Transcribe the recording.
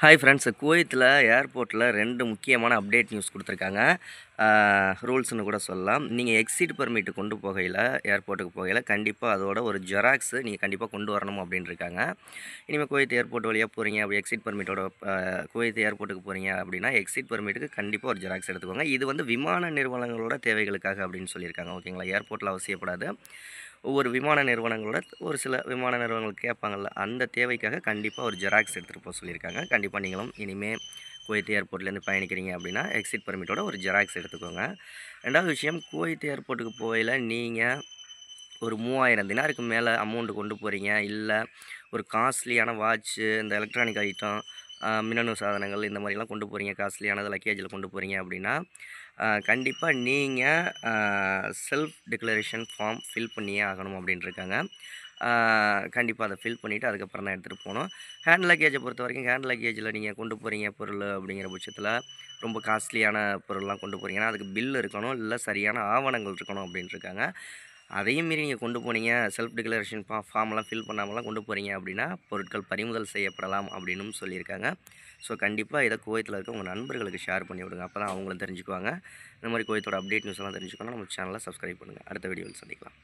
Hi friends, குவைத்தில் ஏர்போர்ட்டில் 2 முக்கியமான அப்டேட் நியூஸ் குடுத்துருக்காங்க. ரூல்ஸ்னு கூட சொல்லலாம். நீங்கள் எக்ஸிட் பெர்மிட் கொண்டு போகையில, ஏர்போர்ட்டுக்கு போகையில கண்டிப்பா அதோட ஒரு ஜெராக்ஸ் நீங்க கண்டிப்பா கொண்டு வரணும் அப்படின்ருக்காங்க. இனிமே குவைத் ஏர்போர்ட் வழியா போறீங்க, அப்படி எக்ஸிட் பெர்மிட்டோட குவைத் ஏர்போர்ட்டுக்கு போறீங்க அப்படின்னா, எக்ஸிட் பெர்மிட்டுக்கு கண்டிப்பா ஒரு ஜெராக்ஸ் எடுத்துக்கோங்க. இது வந்து விமான நிறுவனங்களோட தேவைகளுக்காக அப்படின்னு சொல்லியிருக்காங்க. ஓகேங்களா? ஏர்போர்ட்ல அவசியப்படாது. ஒவ்வொரு விமான நிறுவனங்களோட ஒரு சில விமான நிறுவனங்கள் கேட்பாங்கள்ல, அந்த தேவைக்காக கண்டிப்பா ஒரு ஜெராக்ஸ் எடுத்துட்டு போ சொல்லியிருக்காங்க. கண்டிப்பா நீங்களும் இனிமே குவைத் ஏர்போர்ட்லேருந்து பயணிக்கிறீங்க அப்படின்னா, எக்ஸிட் பெர்மிட்டோட ஒரு ஜெராக்ஸ் எடுத்துக்கோங்க. 2வது விஷயம், குவைத் ஏர்போர்ட்டுக்கு போகையில நீங்க ஒரு 3000 தினாருக்கு மேல அமௌண்ட் கொண்டு போறீங்க, இல்ல ஒரு காஸ்ட்லியான வாட்ச்சு, இந்த எலக்ட்ரானிக் ஐட்டம், மின்னணு சாதனங்கள் இந்த மாரிலாம் கொண்டு போறீங்க, காஸ்ட்லியானது லக்கேஜில கொண்டு போறீங்க அப்படின்னா, கண்டிப்பா நீங்க a self declaration form fill பண்ணியே ஆகணும் அப்படின்ருக்காங்க. கண்டிப்பா அத ஃபில் பண்ணிட்டு அதுக்கப்புறம் தான் எடுத்துட்டு போணும். ஹேண்ட் லக்கேஜ பொறுத்தவரைக்கும், ஹேண்ட் லக்கேஜில நீங்க கொண்டு போறீங்க பொருளு அப்படிங்கிற பட்சத்தில, ரொம்ப காஸ்ட்லியான பொருள்லாம் கொண்டு போறீங்கன்னா, அதுக்கு பில் இருக்கணும், இல்ல சரியான ஆவணங்கள் இருக்கணும் அப்படின்ருக்காங்க. அதையும் மீறி நீங்க கொண்டு போனீங்க, செல்ஃப் டிக்ளரேஷன் ஃபார்ம்லாம் ஃபில் பண்ணாமலாம் கொண்டு போறீங்க அப்படின்னா, பொருட்கள் பறிமுதல் செய்யப்படலாம் அப்படின்னும் சொல்லியிருக்காங்க. ஸோ, கண்டிப்பா இத குவைத்தில இருக்க உங்க நண்பர்களுக்கு ஷேர் பண்ணி விடுங்க. அப்பதான் அவங்களும் தெரிஞ்சுக்குவாங்க. இந்த மாரி குவைத்தோட அப்டேட் நியூஸ்லாம் தெரிஞ்சுக்கணும்னா நம்ம சேனல சப்ஸ்கிரைப் பண்ணுங்க. அடுத்த வீடியோவில் சந்திக்கலாம்.